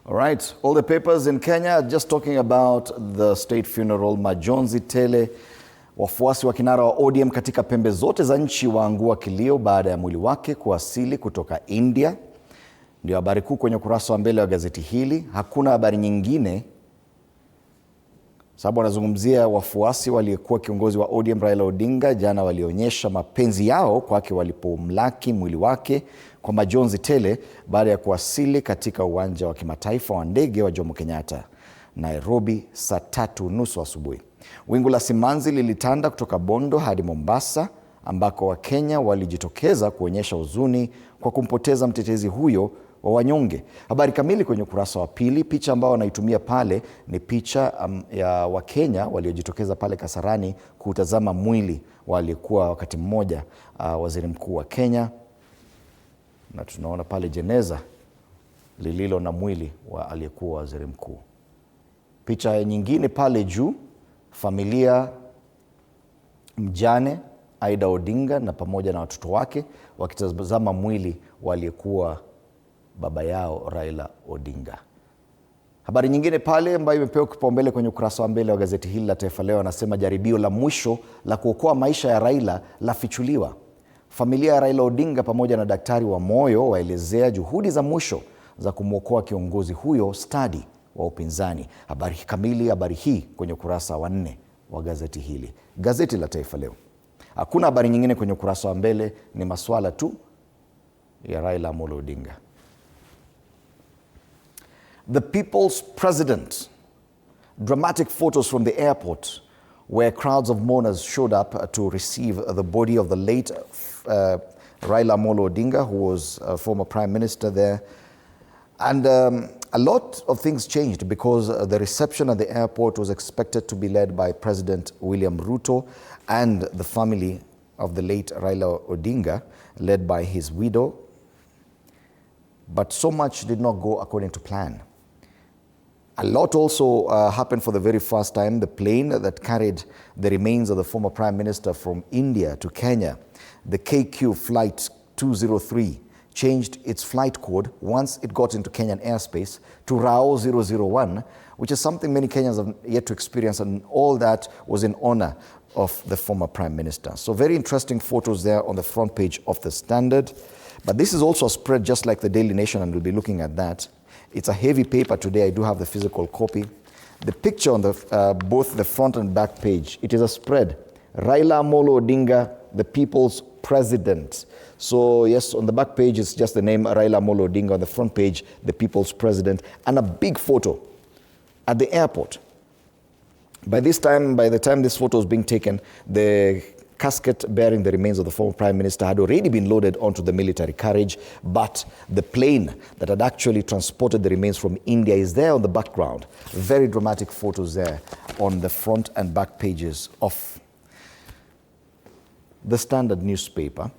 All right, all the papers in Kenya just talking about the state funeral. Majonzi tele, wafuasi wa kinara wa ODM katika pembe zote za nchi waangua kilio baada ya mwili wake kuwasili kutoka India. Ndio habari kuu kwenye ukurasa wa mbele wa gazeti hili. Hakuna habari nyingine, sababu wanazungumzia wafuasi waliokuwa kiongozi wa ODM Raila Odinga jana walionyesha mapenzi yao kwake walipomlaki mwili wake kwa majonzi tele baada ya kuwasili katika uwanja wa kimataifa wa ndege wa Jomo Kenyatta, Nairobi saa 3:30 asubuhi. Wingu la simanzi lilitanda kutoka Bondo hadi Mombasa, ambako Wakenya walijitokeza kuonyesha huzuni kwa kumpoteza mtetezi huyo wa wanyonge. Habari kamili kwenye ukurasa wa pili. Picha ambao wanaitumia pale ni picha ya Wakenya waliojitokeza pale Kasarani kutazama mwili walikuwa wakati mmoja waziri mkuu wa Kenya, na tunaona pale jeneza lililo na mwili wa aliyekuwa waziri mkuu. Picha nyingine pale juu, familia mjane Raila Odinga na pamoja na watoto wake wakitazama mwili wa aliyekuwa baba yao Raila Odinga. Habari nyingine pale ambayo imepewa kipaumbele kwenye ukurasa wa mbele wa gazeti hili la Taifa Leo, anasema jaribio la mwisho la kuokoa maisha ya Raila lafichuliwa. Familia ya Raila Odinga pamoja na daktari wa moyo waelezea juhudi za mwisho za kumwokoa kiongozi huyo stadi wa upinzani. Habari kamili, habari hii kwenye ukurasa wa 4 wa gazeti hili, gazeti la Taifa Leo. Hakuna habari nyingine kwenye ukurasa wa mbele, ni maswala tu ya Raila Odinga. The People's President. Dramatic photos from the airport where crowds of mourners showed up to receive the body of the late Raila Odinga, who was a former prime minister there. And a lot of things changed because the reception at the airport was expected to be led by President William Ruto and the family of the late Raila Odinga, led by his widow. But so much did not go according to plan. A lot also happened for the very first time. The plane that carried the remains of the former Prime Minister from India to Kenya, the KQ Flight 203, changed its flight code once it got into Kenyan airspace to RAO 001, which is something many Kenyans have yet to experience, and all that was in honor of the former Prime Minister. So very interesting photos there on the front page of the Standard. But this is also a spread just like the Daily Nation, and we'll be looking at that. It's a heavy paper today. I do have the physical copy. The picture on the both the front and back page, it is a spread. Raila Odinga, the People's President. So yes, on the back page, it's just the name Raila Odinga. On the front page, the People's President, and a big photo at the airport. By the time this photo was being taken, the casket bearing the remains of the former Prime Minister had already been loaded onto the military carriage, but the plane that had actually transported the remains from India is there on the background. Very dramatic photos there on the front and back pages of the Standard newspaper.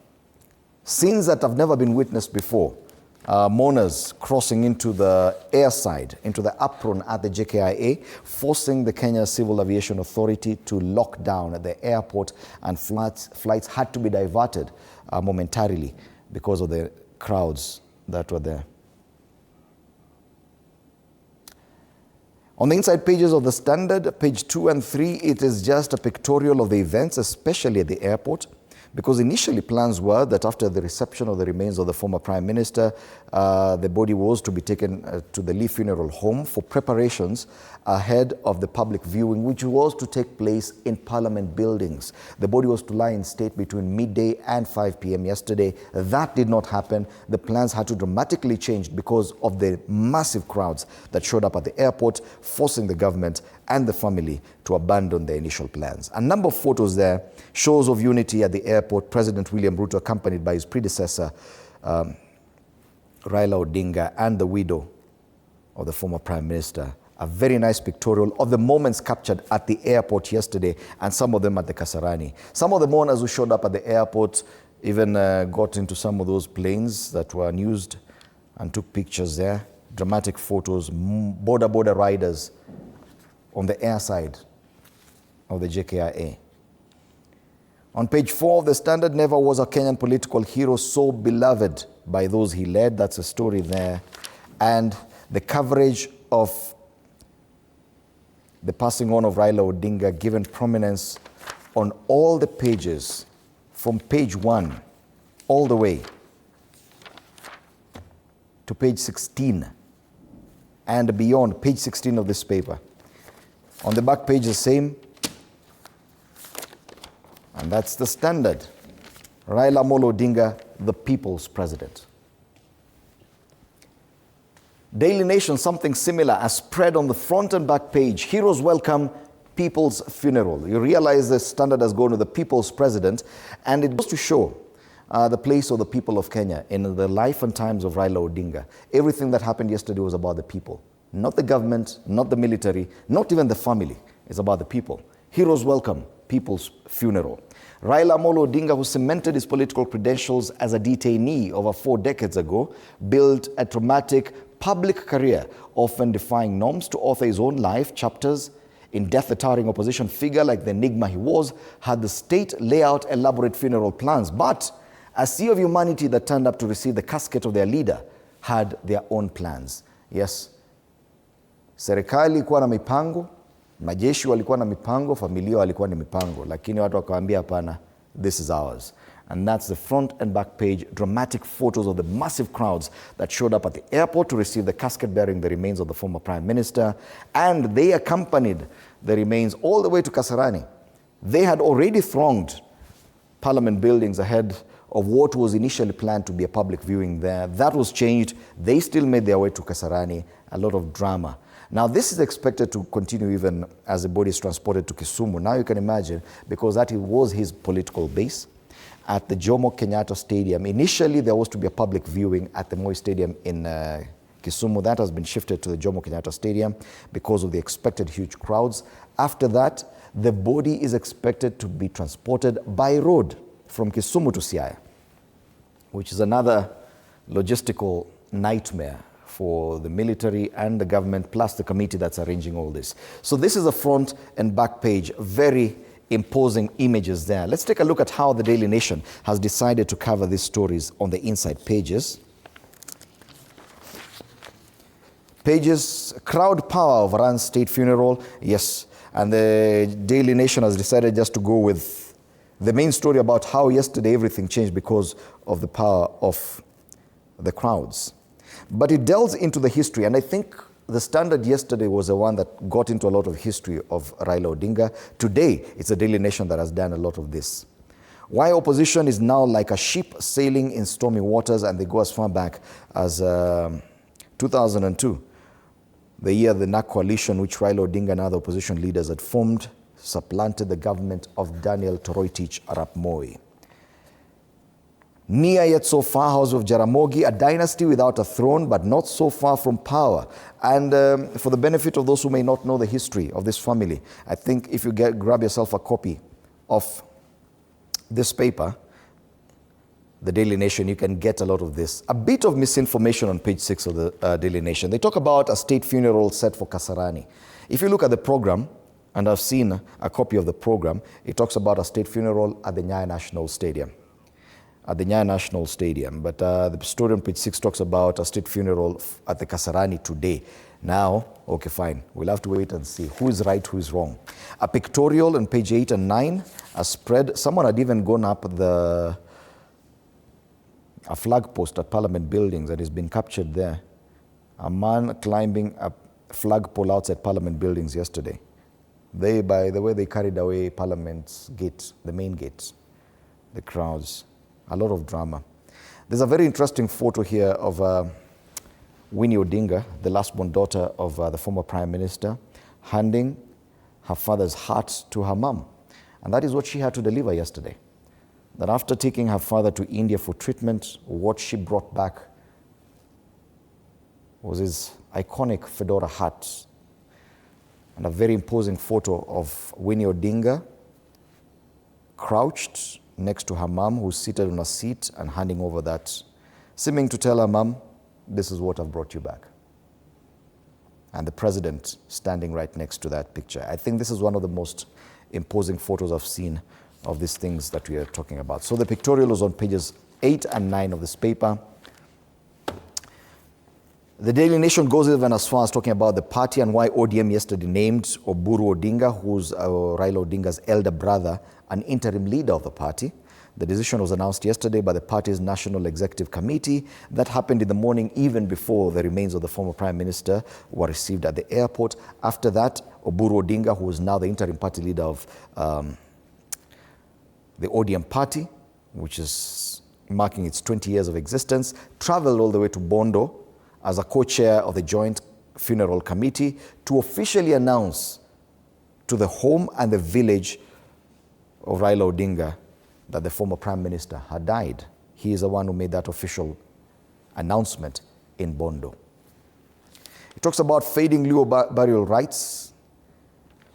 Scenes that have never been witnessed before. Mourners crossing into the airside, into the apron at the JKIA, forcing the Kenya Civil Aviation Authority to lock down the airport, and flights had to be diverted momentarily because of the crowds that were there. On the inside pages of the Standard, page 2 and 3, it is just a pictorial of the events, especially at the airport. Because initially plans were that after the reception of the remains of the former Prime Minister, the body was to be taken to the Lee Funeral Home for preparations ahead of the public viewing, which was to take place in Parliament buildings. The body was to lie in state between midday and 5 p.m. yesterday. That did not happen. The plans had to dramatically change because of the massive crowds that showed up at the airport, forcing the government and the family to abandon their initial plans. A number of photos there, shows of unity at the airport. President William Ruto, accompanied by his predecessor, Raila Odinga, and the widow of the former Prime Minister. A very nice pictorial of the moments captured at the airport yesterday, and some of them at the Kasarani. Some of the mourners who showed up at the airport even got into some of those planes that were unused and took pictures there. Dramatic photos, border riders on the airside of the JKIA. On page 4 of the Standard, never was a Kenyan political hero so beloved by those he led. That's a story there. And The coverage of the passing on of Raila Odinga given prominence on all the pages, from page 1 all the way to page 16 and beyond, page 16 of this paper. On the back page, the same. And that's the standard. Raila Molo Odinga, the people's president. Daily Nation, something similar, as spread on the front and back page. Heroes welcome, people's funeral. You realize the standard has gone to the people's president, and it goes to show the place of the people of Kenya in the life and times of Raila Odinga. Everything that happened yesterday was about the people. Not the government, not the military, not even the family. It's about the people. Heroes welcome, people's funeral. Raila Molo Odinga, who cemented his political credentials as a detainee over 4 decades ago, built a traumatic public career, often defying norms to author his own life chapters. In death, a towering opposition figure like the enigma he was, had the state lay out elaborate funeral plans. But a sea of humanity that turned up to receive the casket of their leader had their own plans. Yes, serikali ilikuwa na mipango, majeshi walikuwa na mipango, familia walikuwa na mipango, lakini watu wakawaambia hapana, this is ours. And that's the front and back page, dramatic photos of the massive crowds that showed up at the airport to receive the casket bearing the remains of the former Prime Minister. And they accompanied the remains all the way to Kasarani. They had already thronged Parliament buildings ahead of what was initially planned to be a public viewing there. That was changed. They still made their way to Kasarani. A lot of drama. Now, this is expected to continue even as the body is transported to Kisumu. Now you can imagine, because that was his political base, at the Jomo Kenyatta Stadium. Initially, there was to be a public viewing at the Moi Stadium in Kisumu. That has been shifted to the Jomo Kenyatta Stadium because of the expected huge crowds. After that, the body is expected to be transported by road from Kisumu to Siaya, which is another logistical nightmare for the military and the government, plus the committee that's arranging all this. So this is the front and back page, very imposing images there. Let's take a look at how the Daily Nation has decided to cover these stories on the inside pages. Pages, crowd power of Ran's state funeral, yes. And the Daily Nation has decided just to go with the main story about how yesterday everything changed because of the power of the crowds. But it delves into the history, and I think the Standard yesterday was the one that got into a lot of history of Raila Odinga. Today, it's the Daily Nation that has done a lot of this. Why opposition is now like a ship sailing in stormy waters, and they go as far back as 2002, the year the NAC coalition, which Raila Odinga and other opposition leaders had formed, supplanted the government of Daniel Toroitich arap Moi. Near yet so far, House of Jaramogi, a dynasty without a throne, but not so far from power. And for the benefit of those who may not know the history of this family, I think if you grab yourself a copy of this paper, the Daily Nation, you can get a lot of this. A bit of misinformation on page 6 of the Daily Nation. They talk about a state funeral set for Kasarani. If you look at the program, and I've seen a copy of the program, it talks about a state funeral at the Nyayo National Stadium. At the Nyayo National Stadium. But the story on page 6 talks about a state funeral at the Kasarani today. Now, okay, fine. We'll have to wait and see who is right, who is wrong. A pictorial on page 8 and 9, a spread. Someone had even gone up a flag post at Parliament buildings that has been captured there. A man climbing a flagpole outside Parliament buildings yesterday. They, by the way, they carried away Parliament's gate, the main gate, the crowds. A lot of drama. There's a very interesting photo here of Winnie Odinga, the last-born daughter of the former Prime Minister, handing her father's heart to her mom. And that is what she had to deliver yesterday. That after taking her father to India for treatment, what she brought back was his iconic fedora hat and a very imposing photo of Winnie Odinga crouched next to her mom, who's seated on a seat and handing over that, seeming to tell her mom, this is what I've brought you back. And the president standing right next to that picture. I think this is one of the most imposing photos I've seen of these things that we are talking about. So the pictorial is on pages 8 and 9 of this paper. The Daily Nation goes even as far as talking about the party and why ODM yesterday named Oburu Odinga, who's Raila Odinga's elder brother, an interim leader of the party. The decision was announced yesterday by the party's National Executive Committee. That happened in the morning, even before the remains of the former Prime Minister were received at the airport. After that, Oburu Odinga, who is now the interim party leader of the ODM party, which is marking its 20 years of existence, traveled all the way to Bondo as a co-chair of the Joint Funeral Committee to officially announce to the home and the village of Raila Odinga that the former Prime Minister had died. He is the one who made that official announcement in Bondo. It talks about fading Luo burial rites.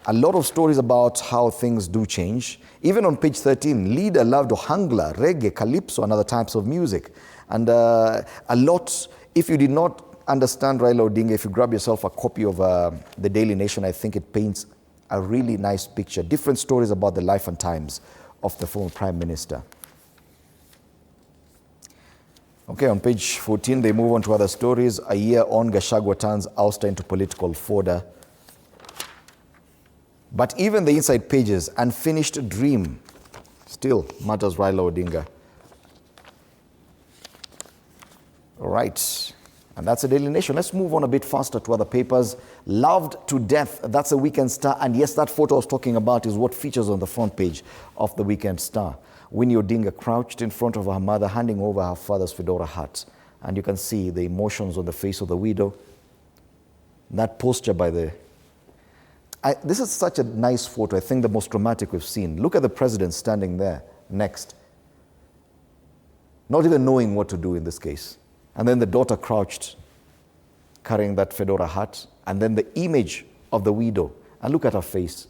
A lot of stories about how things do change. Even on page 13, leader loved ohangla, reggae, calypso, and other types of music. And a lot, if you did not understand Raila Odinga, if you grab yourself a copy of the Daily Nation, I think it paints a really nice picture. Different stories about the life and times of the former Prime Minister. Okay, on page 14, they move on to other stories. A year on, Gachagua turns ouster into political fodder. But even the inside pages, unfinished dream, still matters Raila Odinga. All right, and that's the Daily Nation. Let's move on a bit faster to other papers. Loved to death, that's a Weekend Star. And yes, that photo I was talking about is what features on the front page of the Weekend Star. Winnie Odinga crouched in front of her mother, handing over her father's fedora hat. And you can see the emotions on the face of the widow. That posture by the... this is such a nice photo, I think the most dramatic we've seen. Look at the president standing there next, not even knowing what to do in this case. And then the daughter crouched, carrying that fedora hat, and then the image of the widow. And look at her face.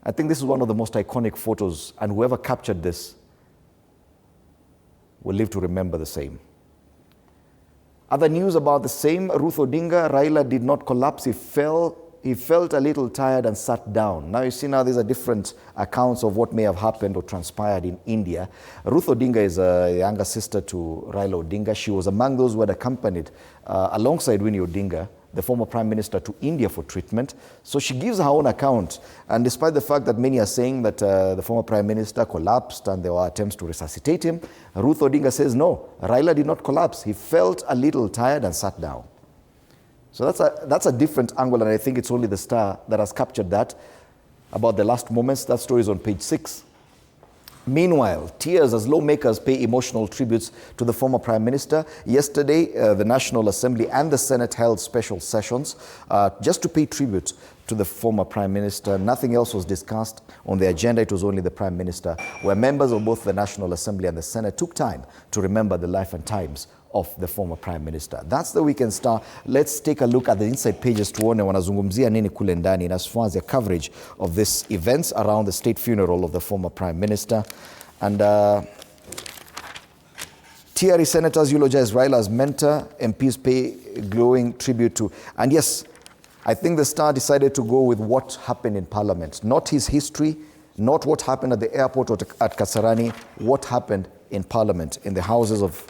I think this is one of the most iconic photos, and whoever captured this will live to remember the same. Other news about the same, Ruth Odinga, Raila did not collapse, he felt a little tired and sat down. Now you see now these are different accounts of what may have happened or transpired in India. Ruth Odinga is a younger sister to Raila Odinga. She was among those who had accompanied, alongside Winnie Odinga, the former Prime Minister, to India for treatment. So she gives her own account. And despite the fact that many are saying that the former Prime Minister collapsed and there were attempts to resuscitate him, Ruth Odinga says no, Raila did not collapse. He felt a little tired and sat down. So that's a different angle, and I think it's only the Star that has captured that about the last moments. That story is on page 6. Meanwhile, tears as lawmakers pay emotional tributes to the former Prime Minister. Yesterday, the National Assembly and the Senate held special sessions just to pay tribute to the former Prime Minister. Nothing else was discussed on the agenda. It was only the Prime Minister, where members of both the National Assembly and the Senate took time to remember the life and times of the former Prime Minister. That's the Weekend Star. Let's take a look at the inside pages tuone wanazungumzia nini kule ndani as far as the coverage of this events around the state funeral of the former Prime Minister. And TRE senators eulogize Raila's mentor, MPs pay glowing tribute to. And yes, I think the Star decided to go with what happened in Parliament, not his history, not what happened at the airport or at Kasarani, what happened in Parliament, in the houses of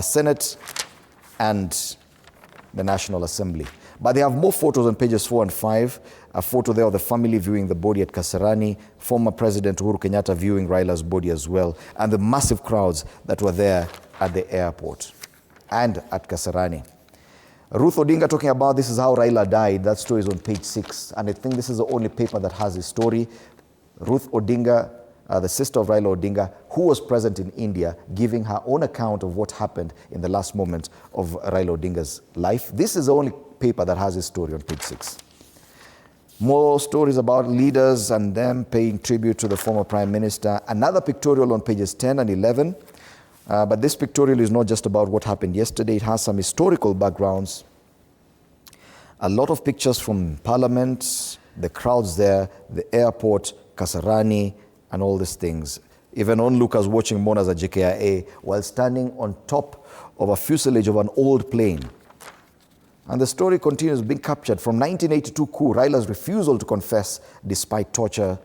Senate and the National Assembly. But they have more photos on pages 4 and 5. A photo there of the family viewing the body at Kasarani, former President Uhuru Kenyatta viewing Raila's body as well, and the massive crowds that were there at the airport and at Kasarani. Ruth Odinga talking about this is how Raila died. That story is on page 6. And I think this is the only paper that has his story. Ruth Odinga, the sister of Raila Odinga, who was present in India, giving her own account of what happened in the last moment of Raila Odinga's life. This is the only paper that has his story on page 6. More stories about leaders and them paying tribute to the former Prime Minister. Another pictorial on pages 10 and 11. But this pictorial is not just about what happened yesterday. It has some historical backgrounds. A lot of pictures from Parliament, the crowds there, the airport, Kasarani, and all these things. Even onlookers watching Monas at JKIA while standing on top of a fuselage of an old plane. And the story continues being captured from 1982 coup, Raila's refusal to confess despite torture.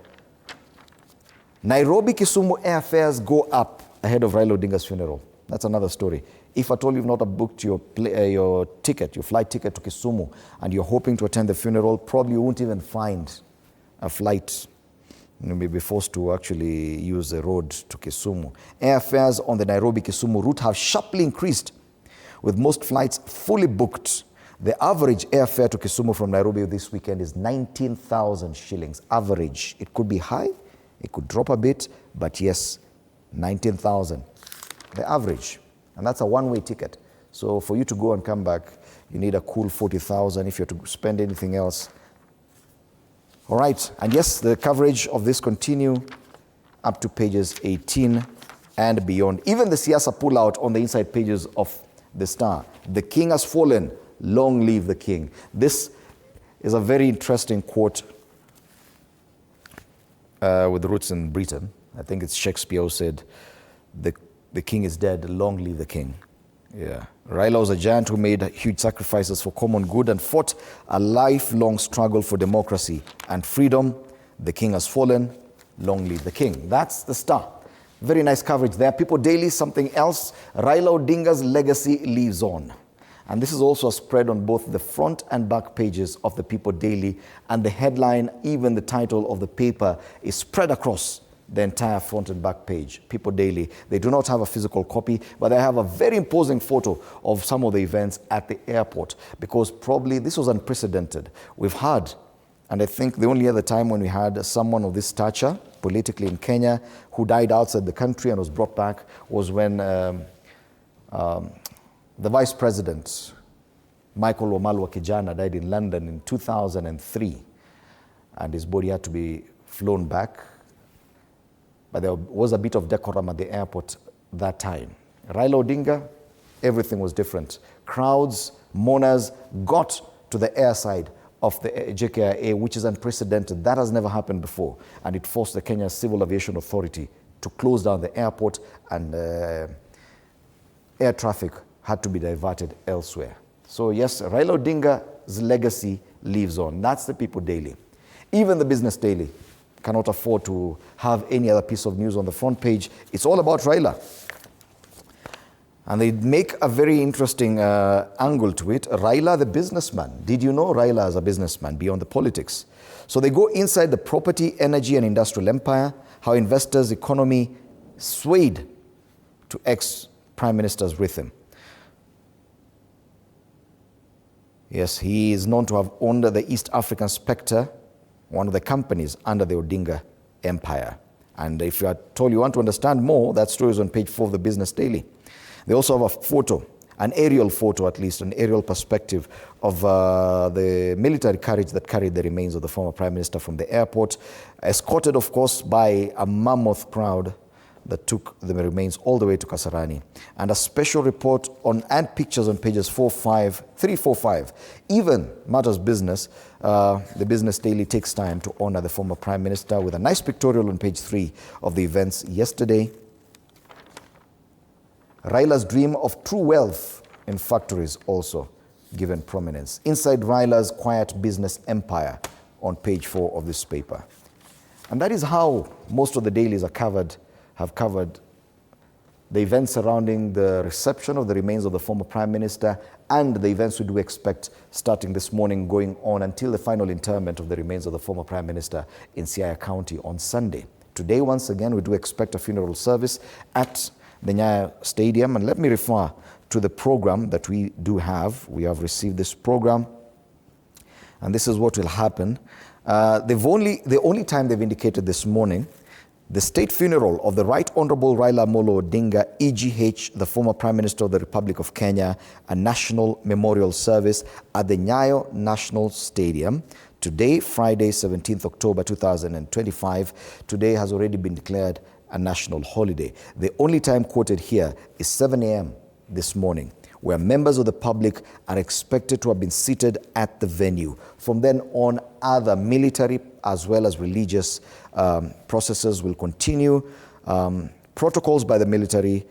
Nairobi Kisumu airfares go up ahead of Raila Odinga's funeral. That's another story. If at all you've not booked your ticket, your flight ticket to Kisumu, and you're hoping to attend the funeral, probably you won't even find a flight. You may be forced to actually use the road to Kisumu. Airfares on the Nairobi-Kisumu route have sharply increased, with most flights fully booked. The average airfare to Kisumu from Nairobi this weekend is 19,000 shillings. Average. It could be high, it could drop a bit, but yes, 19,000. The average. And that's a one-way ticket. So for you to go and come back, you need a cool 40,000 if you're to spend anything else. All right, and yes, the coverage of this continue up to pages 18 and beyond. Even the Siasa pull-out on the inside pages of the Star. The king has fallen, long live the king. This is a very interesting quote with roots in Britain. I think it's Shakespeare who said, the king is dead, long live the king. Yeah. Raila was a giant who made huge sacrifices for common good and fought a lifelong struggle for democracy and freedom. The king has fallen, long live the king. That's the Star. Very nice coverage there. People Daily, something else. Raila Odinga's legacy lives on. And this is also a spread on both the front and back pages of the People Daily. And the headline, even the title of the paper, is spread across the entire front and back page. People Daily. They do not have a physical copy, but they have a very imposing photo of some of the events at the airport, because probably this was unprecedented. We've had, and I think the only other time when we had someone of this stature politically in Kenya who died outside the country and was brought back was when the Vice President, Michael Wamalwa Kijana, died in London in 2003, and his body had to be flown back. But there was a bit of decorum at the airport that time. Raila Odinga, everything was different. Crowds, mourners got to the airside of the JKIA, which is unprecedented. That has never happened before. And it forced the Kenya Civil Aviation Authority to close down the airport, and air traffic had to be diverted elsewhere. So yes, Raila Odinga's legacy lives on. That's the People Daily. Even the Business Daily cannot afford to have any other piece of news on the front page. It's all about Raila. And they make a very interesting angle to it. Raila the businessman. Did you know Raila as a businessman beyond the politics? So they go inside the property, energy and industrial empire, how investors' economy swayed to ex-prime ministers with him. Yes, he is known to have owned the East African Spectre, one of the companies under the Odinga empire. And if you are told you want to understand more, that story is on page 4 of the Business Daily. They also have a photo, an aerial photo at least, an aerial perspective of the military carriage that carried the remains of the former Prime Minister from the airport, escorted of course by a mammoth crowd that took the remains all the way to Kasarani. And a special report on and pictures on pages 3, 4, 5. Even matters business, the Business Daily takes time to honor the former Prime Minister with a nice pictorial on page 3 of the events yesterday. Raila's dream of true wealth in factories also given prominence. Inside Raila's quiet business empire on page 4 of this paper. And that is how most of the dailies have covered the events surrounding the reception of the remains of the former Prime Minister and the events we do expect starting this morning going on until the final interment of the remains of the former Prime Minister in Siaya County on Sunday. Today, once again, we do expect a funeral service at the Nyayo Stadium. And let me refer to the program that we do have. We have received this program, and this is what will happen. The only time they've indicated this morning, the state funeral of the Right Honorable Raila Amolo Odinga, EGH, the former Prime Minister of the Republic of Kenya, a national memorial service at the Nyayo National Stadium. Today, Friday, 17th October 2025, today has already been declared a national holiday. The only time quoted here is 7 a.m. this morning, where members of the public are expected to have been seated at the venue. From then on, other military as well as religious processes will continue. Protocols by the military,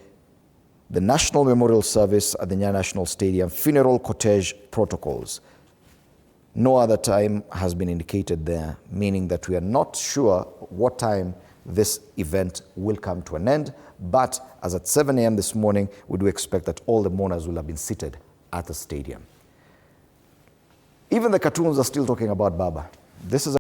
the National Memorial Service at the Nyayo National Stadium, funeral cortege protocols. No other time has been indicated there, meaning that we are not sure what time this event will come to an end. But as at 7 a.m. this morning, we do expect that all the mourners will have been seated at the stadium. Even the cartoons are still talking about Baba. This is